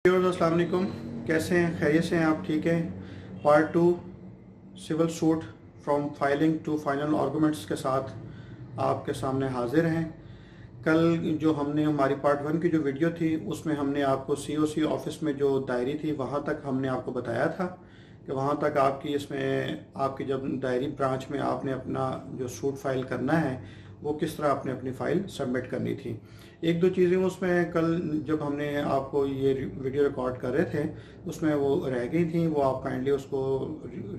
अस्सलाम वालेकुम। कैसे हैं? खैरियत से हैं आप? ठीक हैं? Part 2 civil suit from filing to final arguments के साथ आपके सामने हाजिर हैं। कल जो हमने हमारी पार्ट 1 की जो वीडियो थी उसमें हमने आपको सीओसी ऑफिस में जो डायरी थी वहाँ तक हमने आपको बताया था कि वहाँ तक आपकी इसमें आपकी जब डायरी ब्रांच में आपने अपना जो सूट फाइल करना है वो किस तरह आपने अपनी फ़ाइल सबमिट करनी थी। एक दो चीज़ें उसमें कल जब हमने आपको ये वीडियो रिकॉर्ड कर रहे थे उसमें वो रह गई थी, वो आप काइंडली उसको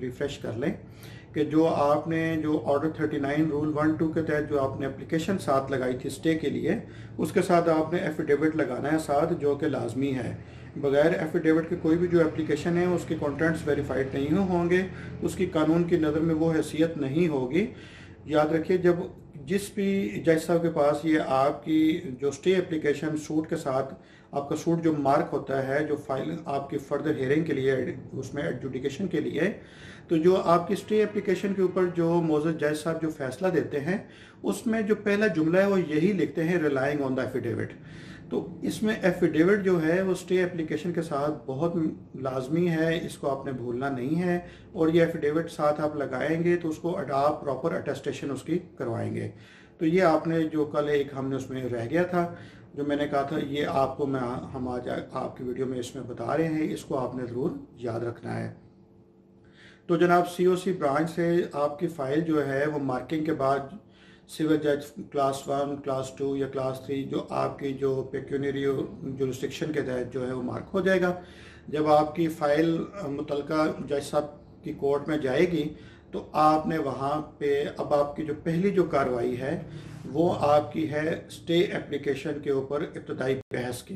रिफ़्रेश कर लें कि जो आपने जो ऑर्डर 39 रूल 1-2 के तहत जो आपने एप्लीकेशन साथ लगाई थी स्टे के लिए, उसके साथ आपने एफिडेविट लगाना है साथ, जो कि लाजमी है। बगैर एफिडेविट के कोई भी जो एप्लीकेशन है उसके कंटेंट्स वेरीफाइड नहीं होंगे, उसकी कानून की नज़र में वो हैसियत नहीं होगी। याद रखिए, जब जिस भी जज साहब के पास ये आपकी जो स्टे एप्लीकेशन सूट के साथ आपका सूट जो मार्क होता है जो फाइल आपकी फर्दर हियरिंग के लिए उसमें एडजुडिकेशन के लिए, तो जो आपकी स्टे एप्लीकेशन के ऊपर जो मौजूद जज साहब जो फैसला देते हैं उसमें जो पहला जुमला है वो यही लिखते हैं, रिलाइंग ऑन द एफिडेविट। तो इसमें एफिडेविट जो है वो स्टे एप्लीकेशन के साथ बहुत लाजमी है, इसको आपने भूलना नहीं है। और ये एफिडेविट साथ आप लगाएंगे तो उसको आप प्रॉपर अटेस्टेशन उसकी करवाएंगे। तो ये आपने जो कल एक हमने उसमें रह गया था जो मैंने कहा था, ये आपको हम आज आपकी वीडियो में इसमें बता रहे हैं, इसको आपने ज़रूर याद रखना है। तो जनाब सीओसी ब्रांच से आपकी फ़ाइल जो है वो मार्किंग के बाद सिविल जज क्लास 1, क्लास 2 या क्लास 3 जो आपकी जो पेक्यूनरी जुरिस्डिक्शन के तहत जो है वो मार्क हो जाएगा। जब आपकी फ़ाइल मुतलका जज साहब की कोर्ट में जाएगी तो आपने वहाँ पे अब आपकी जो पहली जो कार्रवाई है वो आपकी है स्टे एप्लीकेशन के ऊपर इब्तदाई बहस की,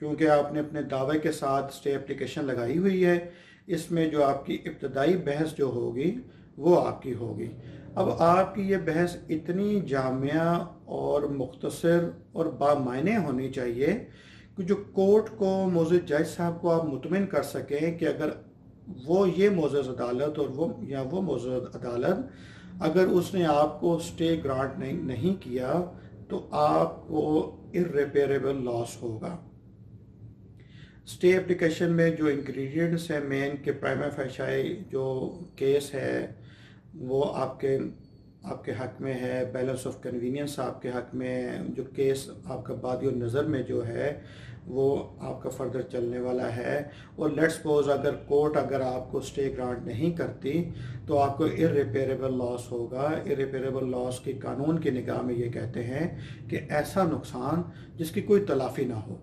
क्योंकि आपने अपने दावे के साथ स्टे एप्लीकेशन लगाई हुई है। इसमें जो आपकी इब्तदाई बहस जो होगी वो आपकी होगी। अब आपकी ये बहस इतनी जामिया और मुख्तसर और बामायने होनी चाहिए कि जो कोर्ट को मौजूद जज साहब को आप मुतमिन कर सकें कि अगर वो ये मौजूद अदालत और वो मौजूद अदालत अगर उसने आपको स्टे ग्रांट नहीं किया तो आपको इर्रिपेरेबल लॉस होगा। स्टे एप्लीकेशन में जो इंग्रेडिएंट्स हैं मेन के प्राइमा फेसाई जो केस है वो आपके हक में है, बैलेंस ऑफ कन्वीनियंस आपके हक में, जो केस आपका बादी नज़र में जो है वो आपका फर्दर चलने वाला है। और लेट्स सपोज अगर कोर्ट अगर आपको स्टे ग्रांट नहीं करती तो आपको इर्रिपेरेबल लॉस होगा। इर्रिपेरेबल लॉस की कानून की निगाह में ये कहते हैं कि ऐसा नुकसान जिसकी कोई तलाफी ना हो।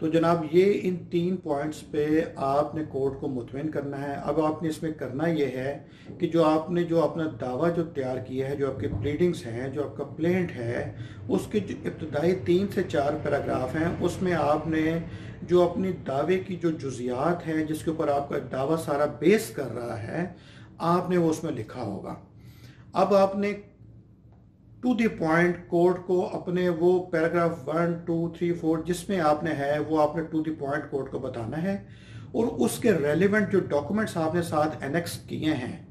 तो जनाब ये इन 3 पॉइंट्स पे आपने कोर्ट को मुतमिन करना है। अब आपने इसमें करना ये है कि जो आपने जो अपना दावा जो तैयार किया है, जो आपके प्लीडिंग्स हैं, जो आपका प्लेंट है, उसके जो इब्तदाई 3 से 4 पैराग्राफ हैं उसमें आपने जो अपनी दावे की जो जुजियात हैं जिसके ऊपर आपका दावा सारा बेस कर रहा है आपने वो उसमें लिखा होगा। अब आपने टू द पॉइंट कोर्ट को अपने वो पैराग्राफ 1, 2, 3, 4 जिसमें आपने है वो आपने टू द पॉइंट कोर्ट को बताना है। और उसके रेलिवेंट जो डॉक्यूमेंट्स आपने साथ एनेक्स किए हैं,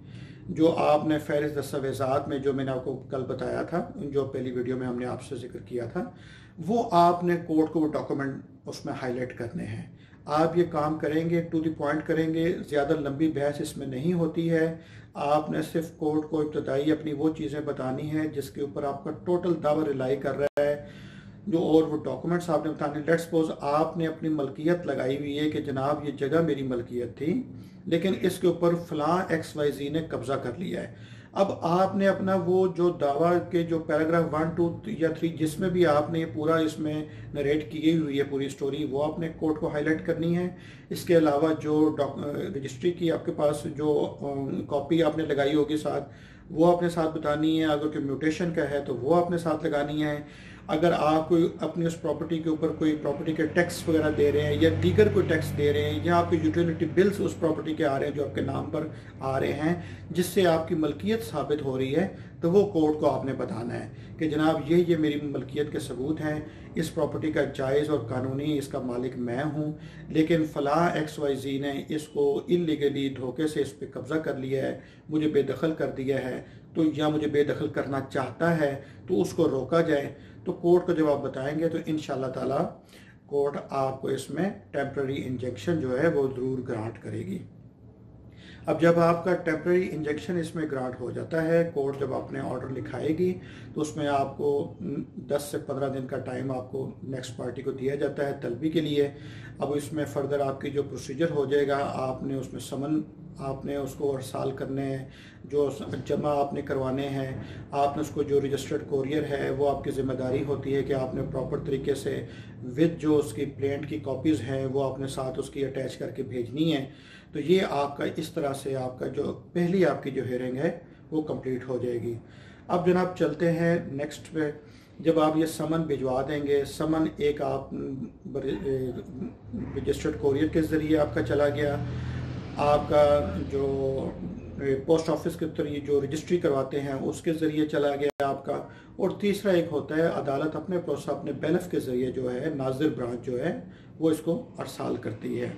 जो आपने फहरिस्त दस्तावेज़ात में जो मैंने आपको कल बताया था, जो पहली वीडियो में हमने आपसे जिक्र किया था, वो आपने कोर्ट को वो डॉक्यूमेंट उसमें हाईलाइट करने हैं। आप ये काम करेंगे, टू द पॉइंट करेंगे, ज़्यादा लंबी बहस इसमें नहीं होती है। आपने सिर्फ कोर्ट को इब्तदाई अपनी वो चीज़ें बतानी है जिसके ऊपर आपका टोटल दावा रिलाई कर रहा है, जो और वो डॉक्यूमेंट्स आपने बताने। लेट्स सपोज आपने अपनी मलकियत लगाई हुई है कि जनाब ये जगह मेरी मलकियत थी लेकिन इसके ऊपर फलां XYZ ने कब्जा कर लिया है। अब आपने अपना वो जो दावा के जो पैराग्राफ 1, 2 या 3 जिसमें भी आपने ये पूरा इसमें नरेट की हुई है पूरी स्टोरी, वो आपने कोर्ट को हाईलाइट करनी है। इसके अलावा जो रजिस्ट्री की आपके पास जो कॉपी आपने लगाई होगी साथ, वो आपने साथ बतानी है। अगर कोई म्यूटेशन का है तो वो आपने साथ लगानी है। अगर आप कोई अपनी उस प्रॉपर्टी के ऊपर कोई प्रॉपर्टी के टैक्स वगैरह दे रहे हैं या दीगर कोई टैक्स दे रहे हैं या आपके यूटिलिटी बिल्स उस प्रॉपर्टी के आ रहे हैं जो आपके नाम पर आ रहे हैं जिससे आपकी मलकियत साबित हो रही है, तो वो कोर्ट को आपने बताना है कि जनाब ये मेरी मलकियत के सबूत हैं, इस प्रॉपर्टी का जायज़ और कानूनी इसका मालिक मैं हूँ, लेकिन फ़लाँ XYZ ने इसको इलीगली धोखे से इस पर कब्ज़ा कर लिया है, मुझे बेदखल कर दिया है, तो या मुझे बेदखल करना चाहता है तो उसको रोका जाए। तो कोर्ट को जब आप बताएंगे तो इंशाअल्लाह ताला कोर्ट आपको इसमें टेम्प्ररी इंजेक्शन जो है वो ज़रूर ग्रांट करेगी। अब जब आपका टेम्प्रेरी इंजेक्शन इसमें ग्रांट हो जाता है, कोर्ट जब अपने ऑर्डर लिखाएगी तो उसमें आपको 10 से 15 दिन का टाइम आपको नेक्स्ट पार्टी को दिया जाता है तलबी के लिए। अब इसमें फर्दर आपकी जो प्रोसीजर हो जाएगा, आपने उसमें समन आपने उसको अरसाल करने हैं, जो जमा आपने करवाने हैं, आपने उसको जो रजिस्टर्ड कोरियर है वो आपकी ज़िम्मेदारी होती है कि आपने प्रॉपर तरीके से विद जो उसकी प्लेंट की कॉपीज़ हैं वो आपने साथ उसकी अटैच करके भेजनी है। तो ये आपका इस तरह से आपका जो पहली आपकी जो हियरिंग है वो कंप्लीट हो जाएगी। अब जनाब चलते हैं नेक्स्ट पे। जब आप ये समन भिजवा देंगे, समन एक आप रजिस्टर्ड कोरियर के ज़रिए आपका चला गया, आपका जो पोस्ट ऑफिस के जरिए जो रजिस्ट्री करवाते हैं उसके ज़रिए चला गया आपका, और तीसरा एक होता है अदालत अपने प्रोसेस अपने बैलफ के ज़रिए जो है नाज़िर ब्रांच जो है वो इसको अरसाल करती है।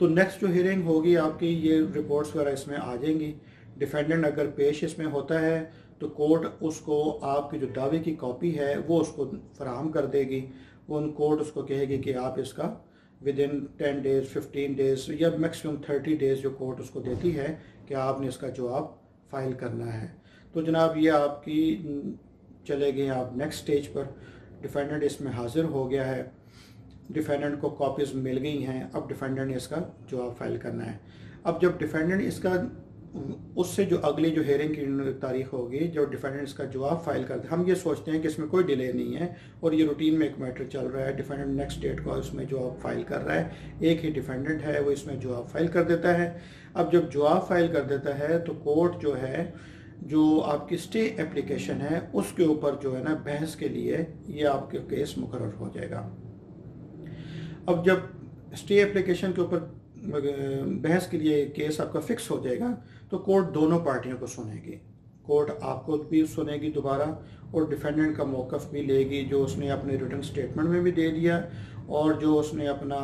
तो नेक्स्ट जो हियरिंग होगी आपकी, ये रिपोर्ट्स वगैरह इसमें आ जाएंगी। डिफेंडेंट अगर पेश इसमें होता है तो कोर्ट उसको आपकी जो दावे की कॉपी है वो उसको फराहम कर देगी। वो कोर्ट उसको कहेगी कि आप इसका विद इन 10 डेज़ 15 डेज़ या मैक्सिमम 30 डेज़ जो कोर्ट उसको देती है कि आपने इसका जवाब फाइल करना है। तो जनाब ये आपकी चले गए आप नेक्स्ट स्टेज पर। डिफेंडेंट इसमें हाजिर हो गया है, डिफेंडेंट को कॉपीज़ मिल गई हैं, अब डिफेंडेंट ने इसका जवाब फाइल करना है। अब जब डिफेंडेंट इसका उससे जो अगली जो हेयरिंग की तारीख होगी, जो डिफेंडेंट इसका जवाब फाइल करते हैं, हम ये सोचते हैं कि इसमें कोई डिले नहीं है और ये रूटीन में एक मैटर चल रहा है। डिफेंडेंट नेक्स्ट डेट को इसमें जवाब फाइल कर रहा है, एक ही डिफेंडेंट है वो इसमें जवाब फाइल कर देता है। अब जब जवाब फाइल कर देता है तो कोर्ट जो है जो आपकी स्टे एप्लीकेशन है उसके ऊपर जो है ना बहस के लिए ये आपके केस मुकर्रर हो जाएगा। अब जब स्टे एप्लीकेशन के ऊपर बहस के लिए केस आपका फिक्स हो जाएगा तो कोर्ट दोनों पार्टियों को सुनेगी। कोर्ट आपको भी सुनेगी दोबारा और डिफेंडेंट का मौक़िफ़ भी लेगी जो उसने अपने रिटन स्टेटमेंट में भी दे दिया, और जो उसने अपना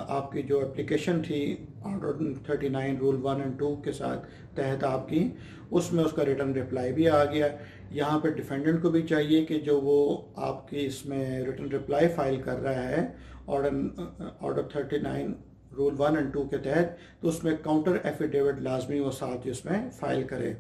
आपकी जो एप्लीकेशन थी ऑर्डर 39 रूल 1 और 2 के साथ तहत आपकी, उसमें उसका रिटन रिप्लाई भी आ गया। यहाँ पे डिफेंडेंट को भी चाहिए कि जो वो आपकी इसमें रिटन रिप्लाई फाइल कर रहा है ऑर्डर 39 रूल 1 और 2 के तहत, तो उसमें काउंटर एफिडेविट लाजमी वो साथ इसमें फाइल करे।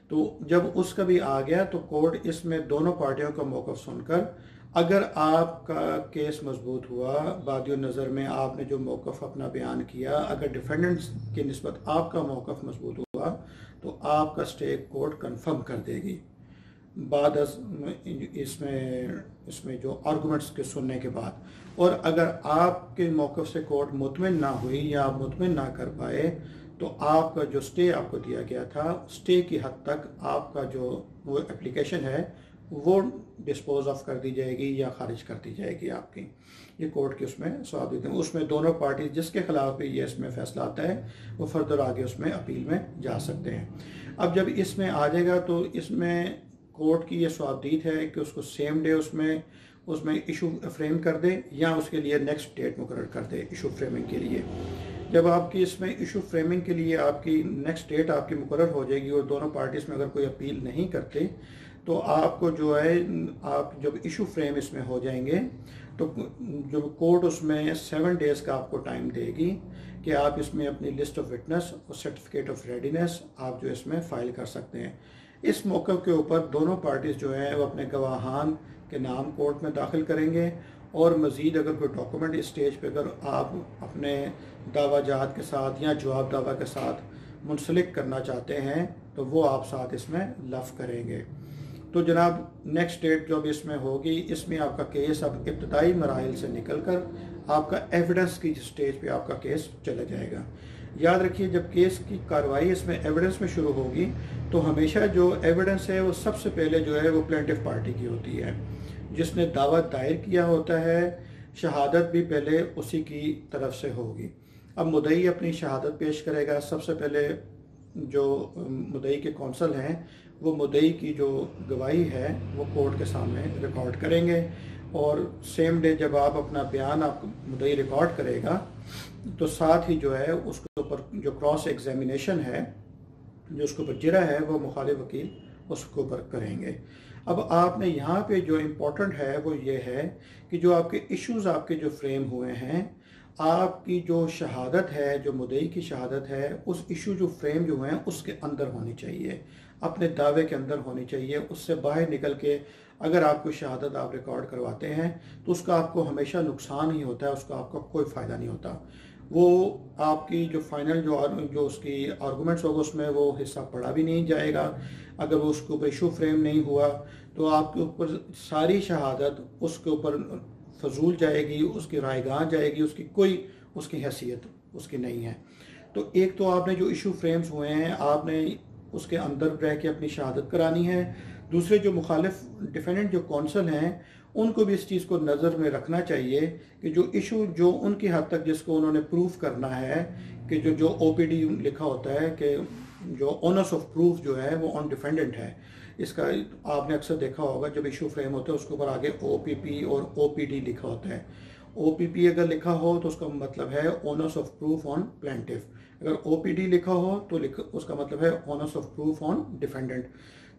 तो जब उसका भी आ गया तो कोर्ट इसमें दोनों पार्टियों का मौक़िफ़ सुनकर, अगर आपका केस मजबूत हुआ, बादियो नज़र में आपने जो मौक़िफ़ अपना बयान किया, अगर डिफेंडेंट्स की निस्बत आपका मौक़िफ़ मजबूत हुआ तो आपका स्टे कोर्ट कंफर्म कर देगी बाद इसमें जो आर्गूमेंट्स के सुनने के बाद। और अगर आपके मौक़िफ़ से कोर्ट मुतमिन ना हुई या आप मुतमिन ना कर पाए तो आपका जो स्टे आपको दिया गया था, स्टे की हद तक आपका जो वो एप्लीकेशन है वो डिस्पोज ऑफ कर दी जाएगी या खारिज कर दी जाएगी आपकी। ये कोर्ट के उसमें स्वाद उसमें दोनों पार्टी जिसके खिलाफ भी ये इसमें फैसला आता है वो फर्दर आगे उसमें अपील में जा सकते हैं। अब जब इसमें आ जाएगा तो इसमें कोर्ट की ये स्वादीद है कि उसको सेम डे उसमें इशू फ्रेम कर दे या उसके लिए नेक्स्ट डेट मुकर्रर कर दे इशू फ्रेमिंग के लिए। जब आपकी इसमें इशू फ्रेमिंग के लिए आपकी नेक्स्ट डेट आपकी मुकर्रर हो जाएगी और दोनों पार्टीज में अगर कोई अपील नहीं करते तो आपको जो है आप जब इशू फ्रेम इसमें हो जाएंगे तो जो कोर्ट उसमें 7 डेज़ का आपको टाइम देगी कि आप इसमें अपनी लिस्ट ऑफ विटनेस और सर्टिफिकेट ऑफ रेडीनेस आप जो इसमें फ़ाइल कर सकते हैं। इस मौके के ऊपर दोनों पार्टीज जो हैं वो अपने गवाहान के नाम कोर्ट में दाखिल करेंगे और मज़ीद अगर कोई डॉक्यूमेंट इस स्टेज पे अगर आप अपने दावाजात के साथ या जवाब दावा के साथ मुंसलिक करना चाहते हैं तो वो आप साथ इसमें लफ करेंगे। तो जनाब नेक्स्ट डेट जो भी इसमें होगी, इसमें आपका केस अब इब्तदाई मराहिल से निकल कर आपका एविडेंस की स्टेज पे आपका केस चला जाएगा। याद रखिए जब केस की कार्रवाई इसमें एविडेंस में शुरू होगी तो हमेशा जो एविडेंस है वो सबसे पहले जो है वो प्लेंटिफ पार्टी की होती है, जिसने दावा दायर किया होता है। शहादत भी पहले उसी की तरफ से होगी। अब मुद्दई अपनी शहादत पेश करेगा। सबसे पहले जो मुद्दई के कौंसल हैं वो मुद्दई की जो गवाही है वो कोर्ट के सामने रिकॉर्ड करेंगे और सेम डे जब आप अपना बयान आप मुद्दई रिकॉर्ड करेगा तो साथ ही जो है उसके ऊपर जो क्रॉस एग्जामिनेशन है जो उसके ऊपर जिरा है वो मुखालिफ वकील उसके ऊपर करेंगे। अब आपने यहाँ पे जो इम्पोर्टेंट है वो ये है कि जो आपके इश्यूज आपके जो फ्रेम हुए हैं, आपकी जो शहादत है, जो मुद्दई की शहादत है, उस इशू जो फ्रेम जो हैं उसके अंदर होनी चाहिए, अपने दावे के अंदर होनी चाहिए। उससे बाहर निकल के अगर आप कोई शहादत आप रिकॉर्ड करवाते हैं तो उसका आपको हमेशा नुकसान ही होता है, उसका आपका कोई फ़ायदा नहीं होता। वो आपकी जो फाइनल जो उसकी आर्गूमेंट्स होगा उसमें वो हिस्सा पढ़ा भी नहीं जाएगा। अगर वो उसके ऊपर इशू फ्रेम नहीं हुआ तो आपके ऊपर सारी शहादत उसके ऊपर फजूल जाएगी, उसकी रायगाह जाएगी, उसकी कोई उसकी हैसियत उसकी नहीं है। तो एक तो आपने जो इशू फ्रेम्स हुए हैं आपने उसके अंदर रह के अपनी शहादत करानी है। दूसरे जो मुखालिफ डिफेंडेंट जो कौंसल हैं उनको भी इस चीज़ को नज़र में रखना चाहिए कि जो इशू जो उनकी हद तक जिसको उन्होंने प्रूफ करना है कि जो ओपीडी लिखा होता है कि जो ऑनर्स ऑफ प्रूफ जो है वो ऑन डिफेंडेंट है। इसका आपने अक्सर देखा होगा जब इशू फ्रेम होता है उसके ऊपर आगे ओपीपी और ओपीडी लिखा होता है। ओपीपी अगर लिखा हो तो उसका मतलब है honours of proof on plaintiff, अगर ओपीडी लिखा हो तो उसका मतलब है honours of proof on defendant.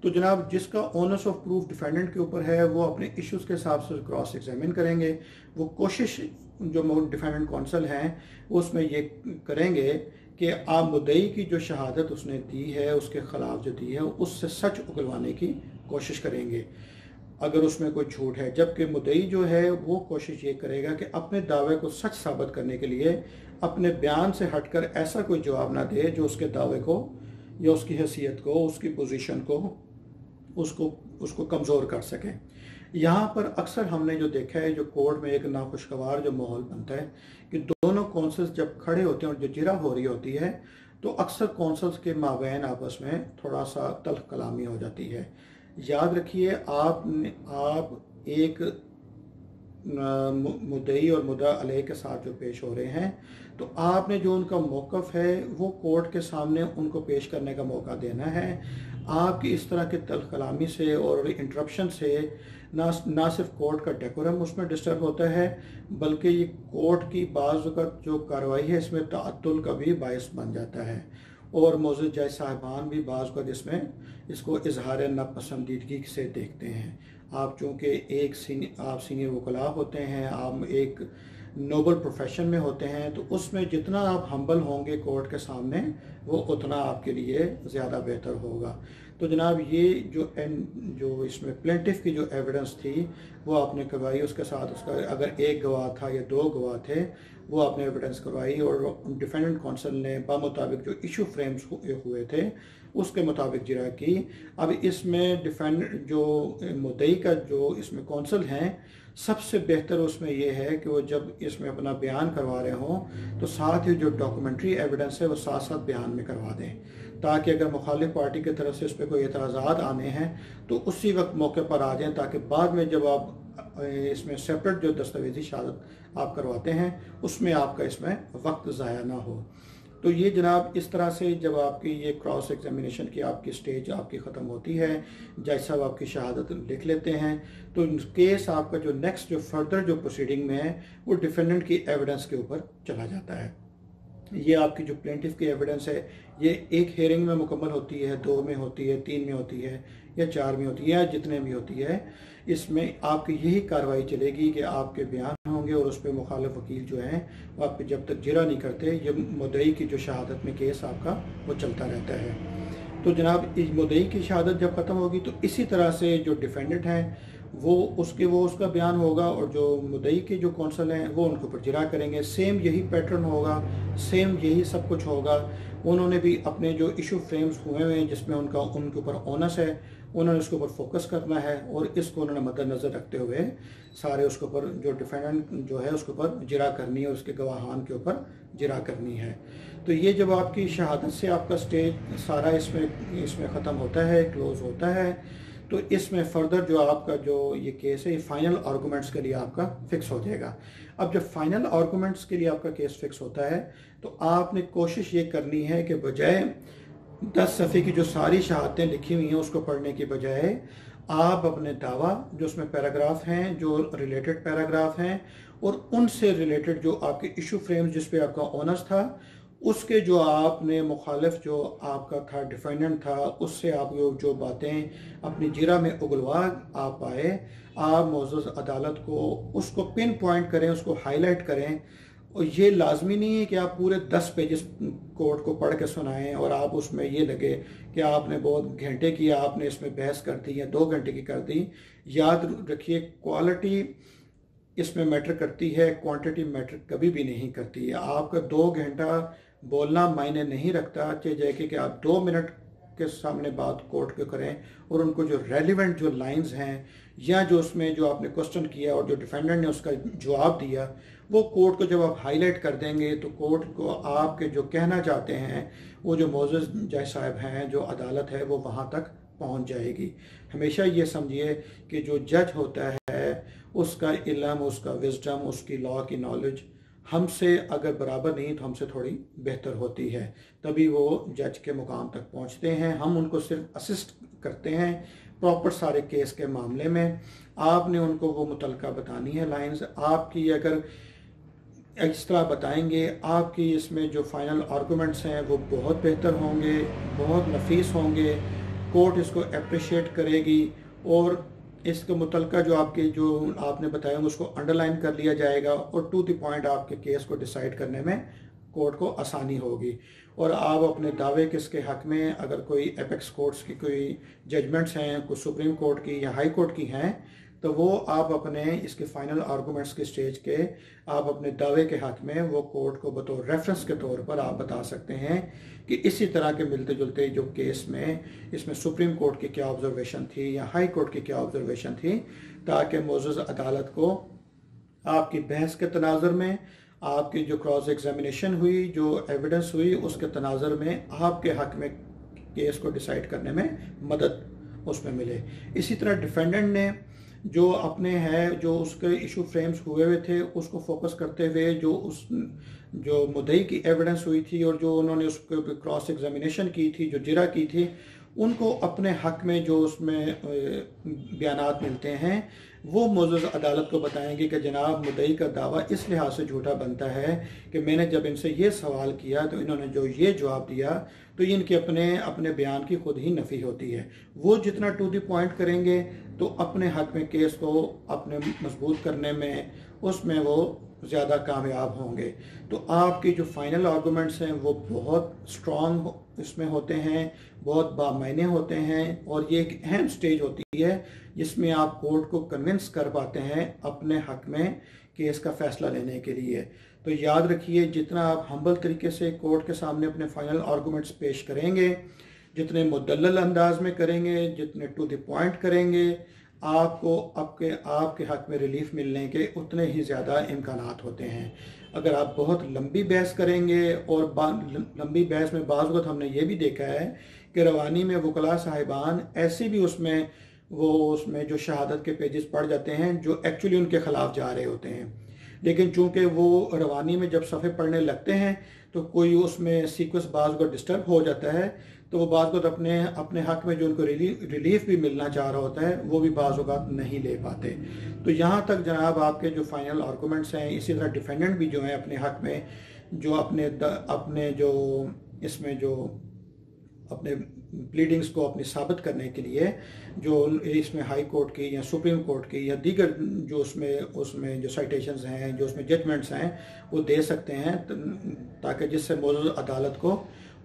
तो जनाब जिसका ऑनर्स ऑफ प्रूफ डिफेंडेंट के ऊपर है वो अपने इश्यूज के हिसाब से क्रॉस एग्जामिन करेंगे। वो कोशिश जो डिफेंडेंट कौंसल हैं उसमें ये करेंगे कि आप मुद्दई की जो शहादत उसने दी है उसके ख़िलाफ़ जो दी है उससे सच उगलवाने की कोशिश करेंगे अगर उसमें कोई झूठ है। जबकि मुद्दई जो है वो कोशिश ये करेगा कि अपने दावे को सच साबित करने के लिए अपने बयान से हटकर ऐसा कोई जवाब ना दे जो उसके दावे को या उसकी हैसियत को, उसकी पोजीशन को उसको कमज़ोर कर सके। यहाँ पर अक्सर हमने जो देखा है जो कोर्ट में एक नाखुशगवार जो माहौल बनता है कि दोनों कौंसल्स जब खड़े होते हैं और जो जिरा हो रही होती है तो अक्सर कौंसल्स के माबैन आपस में थोड़ा सा तल्ख कलामी हो जाती है। याद रखिए आप एक मुद्दई और मुद्दा अलैह के साथ जो पेश हो रहे हैं तो आपने जो उनका मौक़िफ़ है वो कोर्ट के सामने उनको पेश करने का मौका देना है। आपकी इस तरह के तल्ख कलामी से और इंटरप्शन से ना सिर्फ कोर्ट का डेकोरम उसमें डिस्टर्ब होता है बल्कि ये कोर्ट की बाज़ वक़्त जो कार्रवाई है इसमें तअत्तुल का भी बायस बन जाता है और मौजूद जज साहिबान भी बाज़ वक़्त इसमें इसको इजहार नापसंदीदगी से देखते हैं। आप चूँकि आप सीनियर वकला होते हैं, आप एक नोबल प्रोफेशन में होते हैं तो उसमें जितना आप हम्बल होंगे कोर्ट के सामने वो उतना आपके लिए ज़्यादा बेहतर होगा। तो जनाब ये जो इसमें प्लेंटिफ की जो एविडेंस थी वो आपने करवाई, उसके साथ उसका अगर एक गवाह था या दो गवाह थे वो आपने एविडेंस करवाई और डिफेंडेंट कौंसल ने बामुताबिक जो इशू फ्रेम्स हुए थे उसके मुताबिक जिरा की। अब इसमें डिफेंडेंट जो मुद्दई का जो इसमें कौंसल हैं सबसे बेहतर उसमें यह है कि वो जब इसमें अपना बयान करवा रहे हों तो साथ ही जो डॉक्यूमेंट्री एविडेंस है वो साथ साथ बयान में करवा दें ताकि अगर मुखालिफ पार्टी की तरफ से इस पर कोई एतराज़ात आने हैं तो उसी वक्त मौके पर आ जाएं ताकि बाद में जब आप इसमें सेपरेट जो दस्तावेजी शहादत आप करवाते हैं उसमें आपका इसमें वक्त ज़ाया ना हो। तो ये जनाब इस तरह से जब आपकी ये क्रॉस एग्जामिनेशन की आपकी स्टेज आपकी ख़त्म होती है, जज साहब आपकी शहादत लिख लेते हैं तो केस आपका जो नेक्स्ट जो फर्दर जो प्रोसीडिंग में है वो डिफेंडेंट की एविडेंस के ऊपर चला जाता है। ये आपकी जो प्लेंटिफ की एविडेंस है ये एक हेयरिंग में मुकम्मल होती है, 2 में होती है, 3 में होती है या 4 में होती है या जितने भी होती है। इसमें आपकी यही कार्रवाई चलेगी कि आपके बयान होंगे और उस पर मुखालिफ वकील जो हैं वो आप जब तक जिरा नहीं करते ये मुद्दई की जो शहादत में केस आपका वो चलता रहता है। तो जनाब इस मुद्दई की शहादत जब ख़त्म होगी तो इसी तरह से जो डिफेंडेंट हैं वो उसका बयान होगा और जो मुद्दई के जो कौंसल हैं वो उनके ऊपर जिरा करेंगे। सेम यही पैटर्न होगा, सेम यही सब कुछ होगा। उन्होंने भी अपने जो इशू फ्रेम्स हुए हैं जिसमें उनके ऊपर ओनस है उन्होंने उसके ऊपर फोकस करना है और इसको उन्होंने मद्देनज़र रखते हुए सारे उसके ऊपर जो डिफेंडेंट जो है उसके ऊपर जिरा करनी है, उसके गवाहान के ऊपर जिरा करनी है। तो ये जब आपकी शहादत से आपका स्टेज सारा इसमें ख़त्म होता है, क्लोज़ होता है, तो इसमें फर्दर जो आपका जो ये केस है ये फाइनल आर्गूमेंट्स के लिए आपका फिक्स हो जाएगा। अब जब फाइनल आर्गूमेंट्स के लिए आपका केस फिक्स होता है तो आपने कोशिश ये करनी है कि बजाय 10 सफ़े की जो सारी शहादतें लिखी हुई हैं उसको पढ़ने की बजाय आप अपने दावा जो उसमें पैराग्राफ हैं, जो रिलेटेड पैराग्राफ हैं और उनसे रिलेटेड जो आपके इशू फ्रेम्स जिस पे आपका ऑनर्स था उसके जो आपने मुखालिफ जो आपका था डिफेंडेंट था, उससे आप जो बातें अपनी जिरा में उगलवा आप पाए, आप मौजूद अदालत को उसको पिन पॉइंट करें, उसको हाईलाइट करें। और ये लाजमी नहीं है कि आप पूरे 10 पेजेस कोर्ट को पढ़ के सुनाएं और आप उसमें ये लगे कि आपने बहुत घंटे की आपने इसमें बहस कर दी या 2 घंटे की कर दी। याद रखिए, क्वालिटी इसमें मैटर करती है, क्वांटिटी मैटर कभी भी नहीं करती है। आपका 2 घंटा बोलना मायने नहीं रखता, चाहे कि आप 2 मिनट के सामने बात कोर्ट के करें और उनको जो रेलिवेंट जो लाइंस हैं या जो उसमें जो आपने क्वेश्चन किया और जो डिफेंडेंट ने उसका जवाब दिया, वो कोर्ट को जब आप हाईलाइट कर देंगे तो कोर्ट को आपके जो कहना चाहते हैं वो जो मोअज़्ज़ज़ जज साहब हैं, जो अदालत है, वो वहाँ तक पहुँच जाएगी। हमेशा ये समझिए कि जो जज होता है उसका इल्म, उसका विजडम, उसकी लॉ की नॉलेज हमसे अगर बराबर नहीं तो हमसे थोड़ी बेहतर होती है, तभी वो जज के मुकाम तक पहुंचते हैं। हम उनको सिर्फ असिस्ट करते हैं प्रॉपर सारे केस के मामले में। आपने उनको वो मुतलका बतानी है लाइंस, आपकी अगर इस तरह बताएंगे आपकी इसमें जो फाइनल आर्गूमेंट्स हैं वो बहुत बेहतर होंगे, बहुत नफीस होंगे, कोर्ट इसको अप्रिशिएट करेगी और इसके मुतलका जो आपके जो आपने बताया उसको अंडरलाइन कर लिया जाएगा और टू द पॉइंट आपके केस को डिसाइड करने में कोर्ट को आसानी होगी। और आप अपने दावे किसके हक में, अगर कोई एपेक्स कोर्ट्स की कोई जजमेंट्स हैं, कोई सुप्रीम कोर्ट की या हाई कोर्ट की हैं, तो वो आप अपने इसके फाइनल आर्गूमेंट्स के स्टेज के आप अपने दावे के हक में वो कोर्ट को बतौर रेफरेंस के तौर पर आप बता सकते हैं कि इसी तरह के मिलते जुलते जो केस में इसमें सुप्रीम कोर्ट की क्या ऑब्जर्वेशन थी या हाई कोर्ट की क्या ऑब्जर्वेशन थी, ताकि मौजूद अदालत को आपकी बहस के तनाज़ुर में, आपकी जो क्रॉस एग्जामिनेशन हुई, जो एविडेंस हुई, उसके तनाज़ुर में आपके हक में केस को डिसाइड करने में मदद उसमें मिले। इसी तरह डिफेंडेंट ने जो अपने है जो उसके इशू फ्रेम्स हुए थे उसको फोकस करते हुए जो मुद्दई की एविडेंस हुई थी और जो उन्होंने उसको क्रॉस एग्जामिनेशन की थी, जो जिरा की थी, उनको अपने हक में जो उसमें बयानात मिलते हैं वो मौजूद अदालत को बताएंगे कि जनाब मुद्दई का दावा इस लिहाज से झूठा बनता है कि मैंने जब इनसे ये सवाल किया तो इन्होंने जो ये जवाब दिया तो इनके अपने बयान की खुद ही नफ़ी होती है। वो जितना टू द पॉइंट करेंगे तो अपने हक में केस को अपने मजबूत करने में उसमें वो ज़्यादा कामयाब होंगे। तो आपकी जो फाइनल आर्गूमेंट्स हैं वो बहुत स्ट्रॉन्ग इसमें होते हैं, बहुत बामायने होते हैं और ये एक अहम स्टेज होती है जिसमें आप कोर्ट को कन्विंस कर पाते हैं अपने हक में केस का फैसला लेने के लिए। तो याद रखिए, जितना आप हम्बल तरीके से कोर्ट के सामने अपने फाइनल आर्गूमेंट्स पेश करेंगे, जितने मुदल्लल अंदाज में करेंगे, जितने टू द पॉइंट करेंगे, आपको आपके हक में रिलीफ मिलने के उतने ही ज़्यादा इम्कानात होते हैं। अगर आप बहुत लंबी बहस करेंगे और लंबी बहस में बाज़ वक़्त हमने ये भी देखा है कि रवानी में वकला साहिबान ऐसे भी उसमें जो शहादत के पेजेस पढ़ जाते हैं जो एक्चुअली उनके ख़िलाफ़ जा रहे होते हैं, लेकिन चूंकि वो रवानी में जब सफ़े पढ़ने लगते हैं तो कोई उसमें सीक्वेंस बाज़ को डिस्टर्ब हो जाता है, तो वो बाज़ को अपने हक में जो उनको रिलीफ भी मिलना चाह रहा होता है वो भी बाज़ औक़ात नहीं ले पाते। तो यहाँ तक जनाब आपके जो फाइनल आर्गूमेंट्स हैं, इसी तरह डिफेंडेंट भी जो हैं अपने हक में जो अपने जो इसमें जो अपने प्लीडिंग्स को अपनी साबित करने के लिए जो इसमें हाई कोर्ट की या सुप्रीम कोर्ट की या दीगर जो उसमें जो साइटेशंस हैं, जो उसमें जजमेंट्स हैं, वो दे सकते हैं ताकि जिससे मौजूद अदालत को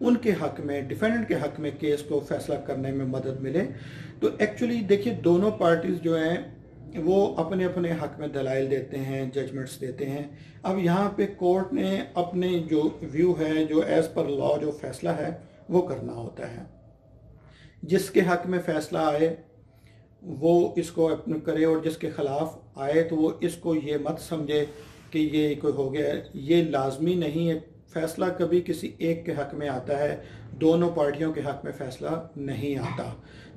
उनके हक में, डिफेंडेंट के हक में केस को फैसला करने में मदद मिले। तो एक्चुअली देखिए, दोनों पार्टीज जो हैं वो अपने अपने हक में दलाइल देते हैं, जजमेंट्स देते हैं। अब यहाँ पे कोर्ट ने अपने जो व्यू है, जो एज़ पर लॉ जो फैसला है वो करना होता है। जिसके हक में फैसला आए वो इसको अपने करे और जिसके खिलाफ आए तो वो इसको ये मत समझे कि ये कोई हो गया। ये लाजमी नहीं है, फैसला कभी किसी एक के हक में आता है, दोनों पार्टियों के हक में फैसला नहीं आता।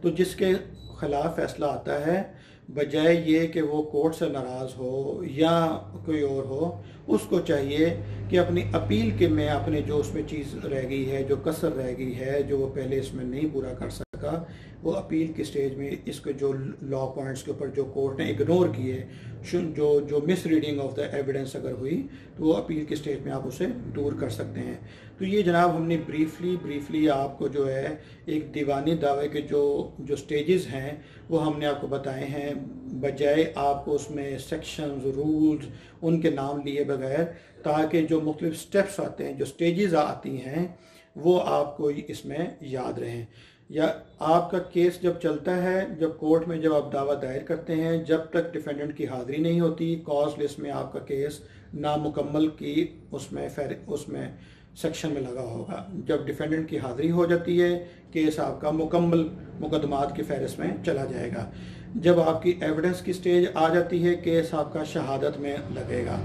तो जिसके खिलाफ फैसला आता है, बजाय ये कि वो कोर्ट से नाराज़ हो या कोई और हो, उसको चाहिए कि अपनी अपील के में अपने जो उसमें चीज़ रह गई है, जो कसर रह गई है, जो वो पहले इसमें नहीं पूरा कर सका, का, वो अपील की स्टेज में इसके जो लॉ पॉइंट्स के ऊपर जो कोर्ट ने इग्नोर किए, जो miss reading of the evidence अगर हुई, तो वो अपील की स्टेज में आप उसे दूर कर सकते हैं। तो ये जनाब हमने ब्रीफली आपको जो है एक दीवानी दावे के जो स्टेजेस हैं वो हमने आपको बताए हैं, बजाय आपको उसमें सेक्शंस रूल्स उनके नाम लिए बगैर, ताकि जो मुख्तलिफ स्टेप्स आते हैं, जो स्टेजेस आती हैं, वो आपको इसमें याद रहें। या आपका केस जब चलता है, जब कोर्ट में जब आप दावा दायर करते हैं, जब तक डिफेंडेंट की हाज़िरी नहीं होती, कॉज लिस्ट में आपका केस नामुकम्मल की उसमें सेक्शन में लगा होगा। जब डिफेंडेंट की हाज़िरी हो जाती है, केस आपका मुकम्मल मुकदमात की फहरिस्त में चला जाएगा। जब आपकी एविडेंस की स्टेज आ जाती है, केस आपका शहादत में लगेगा।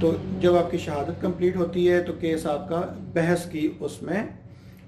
तो जब आपकी शहादत कंप्लीट होती है, तो केस आपका बहस की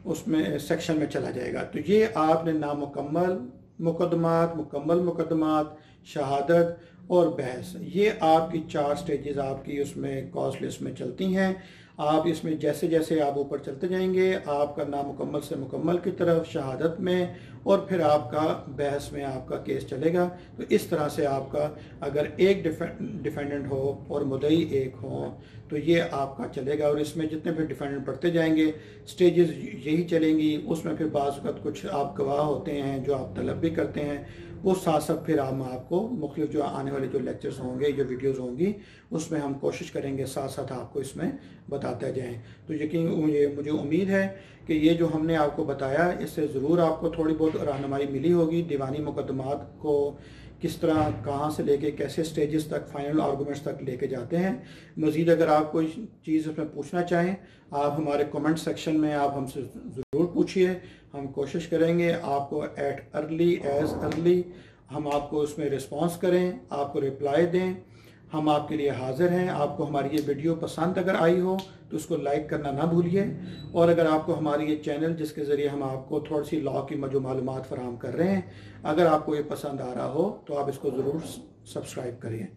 उसमें सेक्शन में चला जाएगा। तो ये आपने नामुकम्मल मुकदमात, मुकम्मल मुकदमात, शहादत और बहस, ये आपकी 4 स्टेजेस आपकी उसमें कॉज लिस्ट में चलती हैं। आप इसमें जैसे जैसे आप ऊपर चलते जाएंगे, आपका नामुकम्मल से मुकम्मल की तरफ, शहादत में, और फिर आपका बहस में आपका केस चलेगा। तो इस तरह से आपका अगर एक डिफेंडेंट हो और मुद्दई एक हो, तो ये आपका चलेगा। और इसमें जितने भी डिफेंडेंट बढ़ते जाएंगे, स्टेजेस यही चलेंगी। उसमें फिर बाज़ वक़्त कुछ आप गवाह होते हैं जो आप तलब भी करते हैं, वो साथ साथ फिर हम आपको मुख्तलिफ जो आने वाले जो लेक्चर्स होंगे, जो वीडियोस होंगी, उसमें हम कोशिश करेंगे साथ साथ आपको इसमें बताते जाएं। तो यकीन मुझे उम्मीद है कि ये जो हमने आपको बताया, इससे ज़रूर आपको थोड़ी बहुत रहनुमाई मिली होगी दीवानी मुकदमात को किस तरह, कहाँ से लेके कैसे स्टेजेस तक, फाइनल आर्गूमेंट्स तक लेके जाते हैं। मज़ीद अगर आप कोई चीज़ उसमें पूछना चाहें, आप हमारे कमेंट सेक्शन में आप हमसे ज़रूर पूछिए। हम कोशिश करेंगे आपको एट अर्ली हम आपको उसमें रिस्पांस करें, आपको रिप्लाई दें। हम आपके लिए हाज़िर हैं। आपको हमारी ये वीडियो पसंद अगर आई हो तो उसको लाइक करना ना भूलिए। और अगर आपको हमारी ये चैनल, जिसके ज़रिए हम आपको थोड़ी सी लॉ की जो मालूमात फराहम कर रहे हैं, अगर आपको ये पसंद आ रहा हो, तो आप इसको ज़रूर सब्सक्राइब करिए।